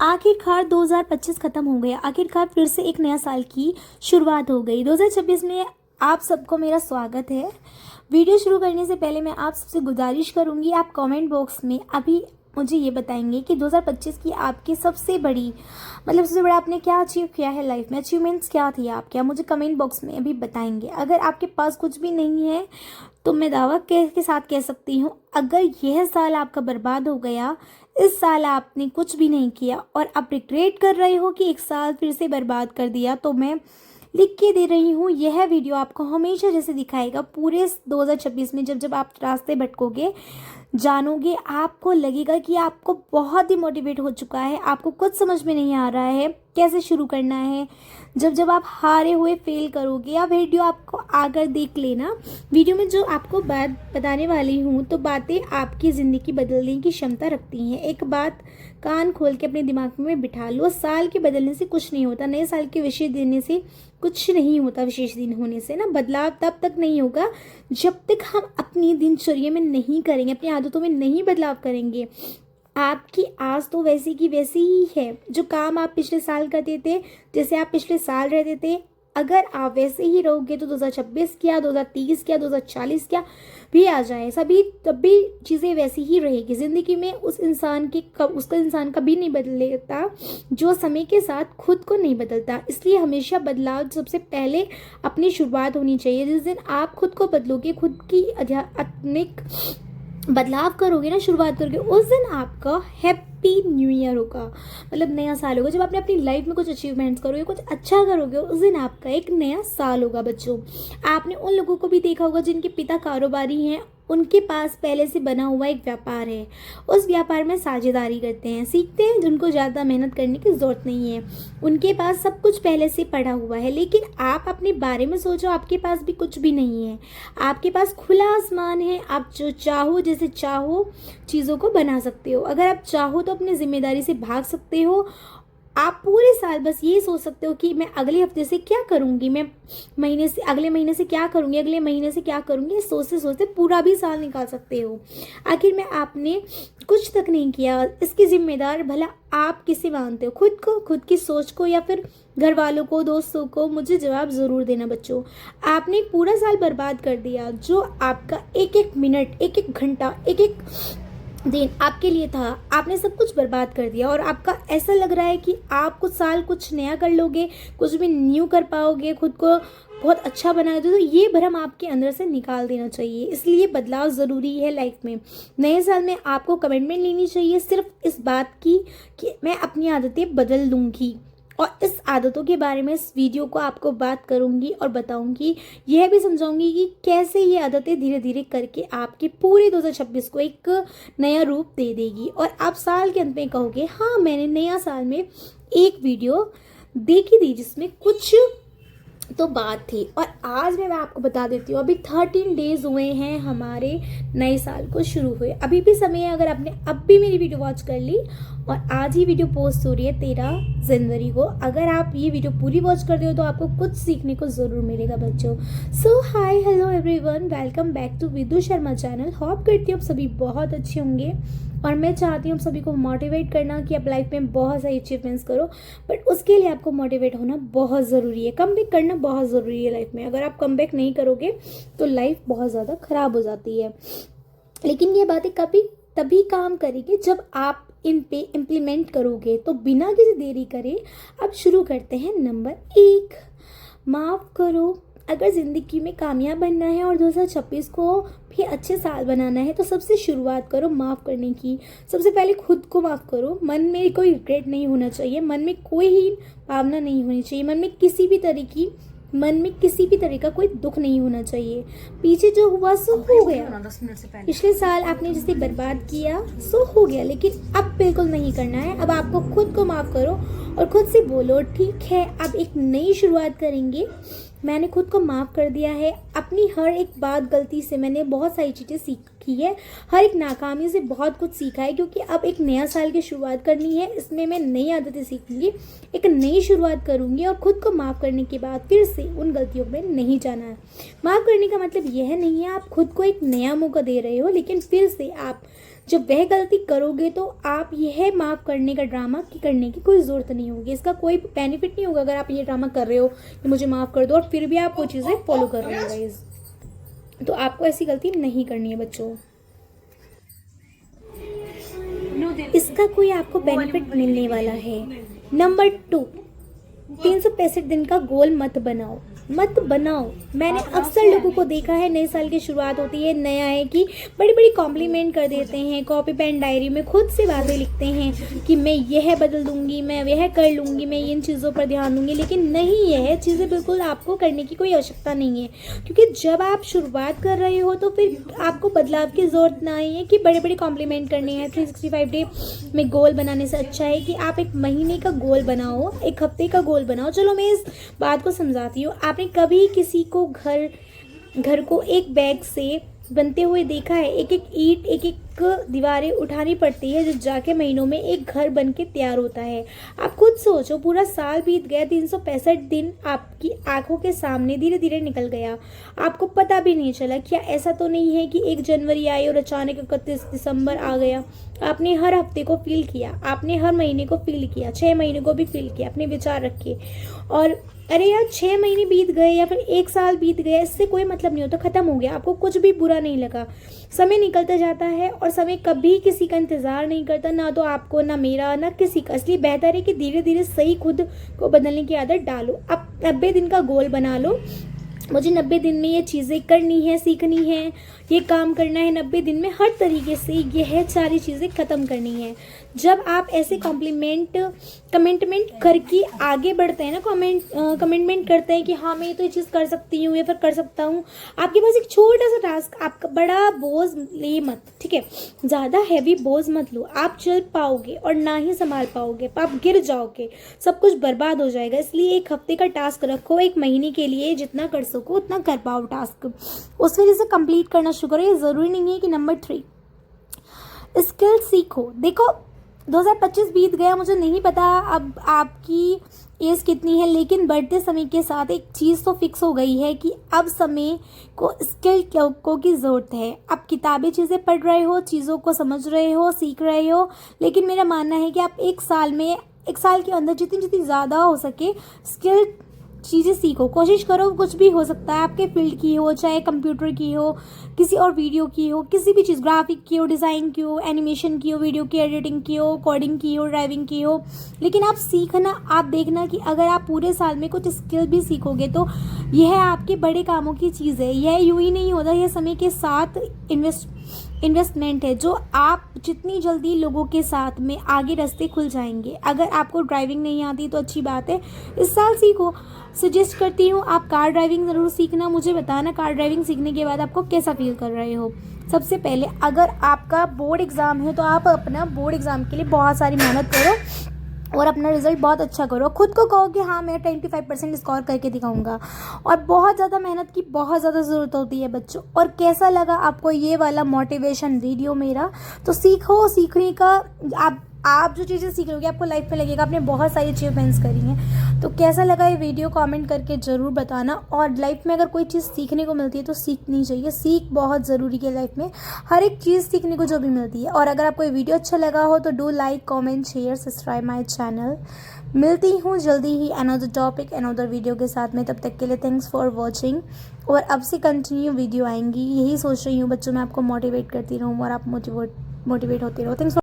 आखिरकार 2025 खत्म हो गया। आखिरकार फिर से एक नया साल की शुरुआत हो गई। 2026 में आप सबको मेरा स्वागत है। वीडियो शुरू करने से पहले मैं आप सबसे गुजारिश करूंगी, आप कमेंट बॉक्स में अभी मुझे ये बताएंगे कि 2025 की आपकी सबसे बड़ी सबसे बड़ा आपने क्या अचीव किया है लाइफ में, अचीवमेंट्स क्या थी आपके, आप मुझे कमेंट बॉक्स में अभी बताएंगे। अगर आपके पास कुछ भी नहीं है तो मैं दावा के साथ कह सकती हूँ, अगर यह साल आपका बर्बाद हो गया, इस साल आपने कुछ भी नहीं किया और आप रिग्रेट कर रहे हो कि एक साल फिर से बर्बाद कर दिया, तो मैं लिख के दे रही हूँ, यह वीडियो आपको हमेशा जैसे दिखाएगा। पूरे 2026 में जब आप रास्ते भटकोगे, जानोगे, आपको लगेगा कि आपको बहुत ही मोटिवेट हो चुका है, आपको कुछ समझ में नहीं आ रहा है कैसे शुरू करना है। जब आप हारे हुए फेल करोगे, या वीडियो आपको आकर देख लेना, वीडियो में जो आपको बात बताने वाली हूँ तो बातें आपकी ज़िंदगी बदलने की क्षमता रखती हैं। एक बात कान खोल के अपने दिमाग में बिठा लो, साल के बदलने से कुछ नहीं होता, नए साल के विशेष देने से कुछ नहीं होता, विशेष दिन होने से ना बदलाव तब तक नहीं होगा जब तक हम अपनी दिनचर्या में नहीं करेंगे, अपनी आदतों में नहीं बदलाव करेंगे। आपकी आज तो वैसी की वैसी ही है। जो काम आप पिछले साल करते थे, जैसे आप पिछले साल रहते थे, अगर आप वैसे ही रहोगे तो 2026 क्या, 2030 क्या, 2040 क्या भी आ जाए, तब भी चीज़ें वैसी ही रहेगी। ज़िंदगी में उसका इंसान कभी नहीं बदलता जो समय के साथ खुद को नहीं बदलता। इसलिए हमेशा बदलाव सबसे पहले अपनी शुरुआत होनी चाहिए। जिस दिन आप खुद को बदलोगे, खुद की आध्यात्मिक बदलाव करोगे ना, शुरुआत करोगे, उस दिन आपका हैप्पी न्यू ईयर होगा, नया साल होगा। जब आपने अपनी लाइफ में कुछ अचीवमेंट्स करोगे, कुछ अच्छा करोगे, उस दिन आपका एक नया साल होगा। बच्चों, आपने उन लोगों को भी देखा होगा जिनके पिता कारोबारी हैं, उनके पास पहले से बना हुआ एक व्यापार है, उस व्यापार में साझेदारी करते हैं, सीखते हैं, जिनको ज़्यादा मेहनत करने की ज़रूरत नहीं है, उनके पास सब कुछ पहले से पड़ा हुआ है। लेकिन आप अपने बारे में सोचो, आपके पास भी कुछ भी नहीं है, आपके पास खुला आसमान है, आप जो चाहो, जैसे चाहो चीज़ों को बना सकते हो। अगर आप चाहो तो अपनी जिम्मेदारी से भाग सकते हो। आप पूरे साल बस ये सोच सकते हो कि मैं अगले हफ्ते से क्या करूँगी, मैं अगले महीने से क्या करूँगी, अगले महीने से क्या करूँगी, सोचते सोचते पूरा भी साल निकाल सकते हो। आखिर में आपने कुछ तक नहीं किया, इसकी जिम्मेदार भला आप किसे मानते हो, खुद को, खुद की सोच को, या फिर घर वालों को, दोस्तों को? मुझे जवाब ज़रूर देना बच्चों। आपने पूरा साल बर्बाद कर दिया, जो आपका एक एक मिनट, एक एक घंटा, एक एक दिन आपके लिए था, आपने सब कुछ बर्बाद कर दिया। और आपका ऐसा लग रहा है कि आप कुछ साल कुछ नया कर लोगे, कुछ भी न्यू कर पाओगे, खुद को बहुत अच्छा बना दो, तो ये भ्रम आपके अंदर से निकाल देना चाहिए। इसलिए बदलाव ज़रूरी है लाइफ में। नए साल में आपको कमिटमेंट लेनी चाहिए सिर्फ इस बात की कि मैं अपनी आदतें बदल लूँगी, और इस आदतों के बारे में इस वीडियो को आपको बात करूंगी और बताऊंगी, यह भी समझाऊंगी कि कैसे ये आदतें धीरे धीरे करके आपके पूरे 2026 को एक नया रूप दे देगी। और आप साल के अंत में कहोगे, हाँ मैंने नया साल में एक वीडियो देखी थी जिसमें कुछ तो बात थी। और आज मैं आपको बता देती हूँ, अभी 13 डेज हुए हैं हमारे नए साल को शुरू हुए। अभी भी समय है, अगर आपने अब भी मेरी वीडियो वॉच कर ली, और आज ही वीडियो पोस्ट हो रही है 13 जनवरी को, अगर आप ये वीडियो पूरी वॉच करते हो तो आपको कुछ सीखने को ज़रूर मिलेगा बच्चों। So hi, hello everyone, welcome back to Vidu Sharma channel. Hope करती हूँ आप सभी बहुत अच्छे होंगे, और मैं चाहती हूँ आप सभी को मोटिवेट करना कि आप लाइफ में बहुत सारी अचीवमेंट्स करो, बट उसके लिए आपको मोटिवेट होना बहुत ज़रूरी है, कमबैक करना बहुत ज़रूरी है लाइफ में। अगर आप कमबैक नहीं करोगे तो लाइफ बहुत ज़्यादा ख़राब हो जाती है। लेकिन ये बातें तभी काम करेगी जब आप इन पे इम्प्लीमेंट करोगे। तो बिना किसी देरी करे अब शुरू करते हैं। नंबर 1, माफ़ करो। अगर ज़िंदगी में कामयाब बनना है और 2026 को भी अच्छे साल बनाना है, तो सबसे शुरुआत करो माफ़ करने की। सबसे पहले खुद को माफ़ करो। मन में कोई रिग्रेट नहीं होना चाहिए, मन में कोई ही भावना नहीं होनी चाहिए, मन में किसी भी तरह का कोई दुख नहीं होना चाहिए। पीछे जो हुआ सो हो गया, पिछले साल आपने जिसे बर्बाद किया सो हो गया, लेकिन अब बिल्कुल नहीं करना है। अब आपको खुद को माफ़ करो और खुद से बोलो, ठीक है अब एक नई शुरुआत करेंगे, मैंने खुद को माफ़ कर दिया है। अपनी हर एक गलती से मैंने बहुत सारी चीज़ें सीखी है, हर एक नाकामी से बहुत कुछ सीखा है, क्योंकि अब एक नया साल की शुरुआत करनी है। इसमें मैं नई आदतें सीखूंगी, एक नई शुरुआत करूंगी, और खुद को माफ़ करने के बाद फिर से उन गलतियों में नहीं जाना है। माफ़ करने का मतलब यह नहीं है आप खुद को एक नया मौका दे रहे हो, लेकिन फिर से आप जब वह गलती करोगे तो आप यह माफ़ करने का ड्रामा करने की कोई ज़रूरत नहीं होगी। इसका कोई बेनिफिट नहीं होगा अगर आप ये ड्रामा कर रहे हो कि मुझे माफ़ कर दो और फिर भी आप वो चीज़ें फॉलो कर रहे हो गाइस। तो आपको ऐसी गलती नहीं करनी है बच्चों। इसका कोई आपको बेनिफिट मिलने वाला है। नंबर 2, 365 दिन का गोल मत बनाओ। मैंने अक्सर लोगों को देखा है, नए साल की शुरुआत होती है, नया है कि बड़ी बड़ी कॉम्प्लीमेंट कर देते हैं, कॉपी पेन डायरी में खुद से बातें लिखते हैं कि मैं यह बदल दूंगी, मैं यह कर लूँगी, मैं इन चीज़ों पर ध्यान दूंगी। लेकिन नहीं, यह चीज़ें बिल्कुल आपको करने की कोई आवश्यकता नहीं है, क्योंकि जब आप शुरुआत कर रहे हो तो फिर आपको बदलाव की ज़रूरत नहीं है कि बड़े बड़े कॉम्प्लीमेंट करने हैं। 365 डे में गोल बनाने से अच्छा है कि आप एक महीने का गोल बनाओ, एक हफ्ते का गोल बनाओ। चलो मैं इस बात को समझाती हूँ। आपने कभी किसी को घर को एक बैग से बनते हुए देखा है? एक एक ईंट, एक एक दीवारें उठानी पड़ती है, जो जाके महीनों में एक घर बन के तैयार होता है। आप खुद सोचो, पूरा साल बीत गया, 365 दिन आपकी आंखों के सामने धीरे धीरे निकल गया, आपको पता भी नहीं चला। क्या ऐसा तो नहीं है कि 1 जनवरी आई और अचानक 31 दिसंबर आ गया? आपने हर हफ्ते को फील किया, आपने हर महीने को फील किया, 6 महीने को भी फील किया। अपने विचार रखिए। और अरे यार, 6 महीने बीत गए या फिर 1 साल बीत गया, इससे कोई मतलब नहीं होता, खत्म हो गया, आपको कुछ भी बुरा नहीं लगा। समय निकलता जाता है और समय कभी किसी का इंतजार नहीं करता, ना तो आपको, ना मेरा, ना किसी का। इसलिए बेहतर है कि धीरे धीरे सही खुद को बदलने की आदत डालो। अब 90 दिन का गोल बना लो, मुझे 90 दिन में ये चीज़ें करनी है, सीखनी है, ये काम करना है, 90 दिन में हर तरीके से यह सारी चीज़ें ख़त्म करनी है। जब आप ऐसे कमेंटमेंट करके आगे बढ़ते हैं ना, कमेंटमेंट करते हैं कि हाँ मैं तो ये चीज़ कर सकती हूँ या फिर कर सकता हूँ, आपके पास एक छोटा सा टास्क, आपका बड़ा बोझ ले मत, ठीक है? ज़्यादा हैवी बोझ मत लो, आप चल पाओगे और ना ही संभाल पाओगे, आप गिर जाओगे, सब कुछ बर्बाद हो जाएगा। इसलिए एक हफ्ते का टास्क रखो, एक महीने के लिए जितना कर सको उतना कर पाओ टास्क, उस वजह से कंप्लीट करना शुरू करो। ये ज़रूरी नहीं है कि नंबर 3, स्किल सीखो। देखो 2025 बीत गया, मुझे नहीं पता अब आपकी एज कितनी है, लेकिन बढ़ते समय के साथ एक चीज़ तो फिक्स हो गई है कि अब समय को स्किल को की ज़रूरत है। आप किताबें चीज़ें पढ़ रहे हो, चीज़ों को समझ रहे हो, सीख रहे हो, लेकिन मेरा मानना है कि आप एक साल के अंदर जितनी ज़्यादा हो सके स्किल चीज़ें सीखो, कोशिश करो। कुछ भी हो सकता है, आपके फील्ड की हो, चाहे कंप्यूटर की हो, किसी और वीडियो की हो, किसी भी चीज़, ग्राफिक की हो, डिज़ाइन की हो, एनिमेशन की हो, वीडियो की एडिटिंग की हो, कोडिंग की हो, ड्राइविंग की हो, लेकिन आप सीखना, आप देखना कि अगर आप पूरे साल में कुछ स्किल भी सीखोगे तो यह आपके बड़े कामों की चीज़ है। यह यूँ ही नहीं होता, यह समय के साथ इन्वेस्टमेंट है, जो आप जितनी जल्दी लोगों के साथ में आगे रास्ते खुल जाएंगे। अगर आपको ड्राइविंग नहीं आती तो अच्छी बात है, इस साल सीखो। सजेस्ट करती हूँ आप कार ड्राइविंग ज़रूर सीखना, मुझे बताना कार ड्राइविंग सीखने के बाद आपको कैसा फील कर रहे हो। सबसे पहले अगर आपका बोर्ड एग्ज़ाम है तो आप अपना बोर्ड एग्ज़ाम के लिए बहुत सारी मेहनत करो और अपना रिज़ल्ट बहुत अच्छा करो। खुद को कहो कि हाँ मैं 25% स्कोर करके दिखाऊंगा। और बहुत ज़्यादा मेहनत की बहुत ज़्यादा ज़रूरत होती है बच्चों। और कैसा लगा आपको ये वाला मोटिवेशन वीडियो मेरा? तो सीखो, सीखने का आप जो चीज़ें सीख रहे आपको लाइफ में लगेगा आपने बहुत सारी अचीवमेंट्स करी हैं। तो कैसा लगा ये वीडियो कमेंट करके ज़रूर बताना। और लाइफ में अगर कोई चीज़ सीखने को मिलती है तो सीखनी चाहिए, सीख बहुत ज़रूरी है लाइफ में, हर एक चीज़ सीखने को जो भी मिलती है। और अगर आपको ये वीडियो अच्छा लगा हो तो do like, comment, share, subscribe my channel. मिलती हूँ जल्दी ही अनदर टॉपिक, अनदर वीडियो के साथ में। तब तक के लिए थैंक्स फॉर वॉचिंग। और अब से कंटिन्यू वीडियो आएंगी, यही सोच रही हूँ बच्चों मैं आपको मोटिवेट करती रहूँ और आप मोटिवेट होते रहो। थैंक्स।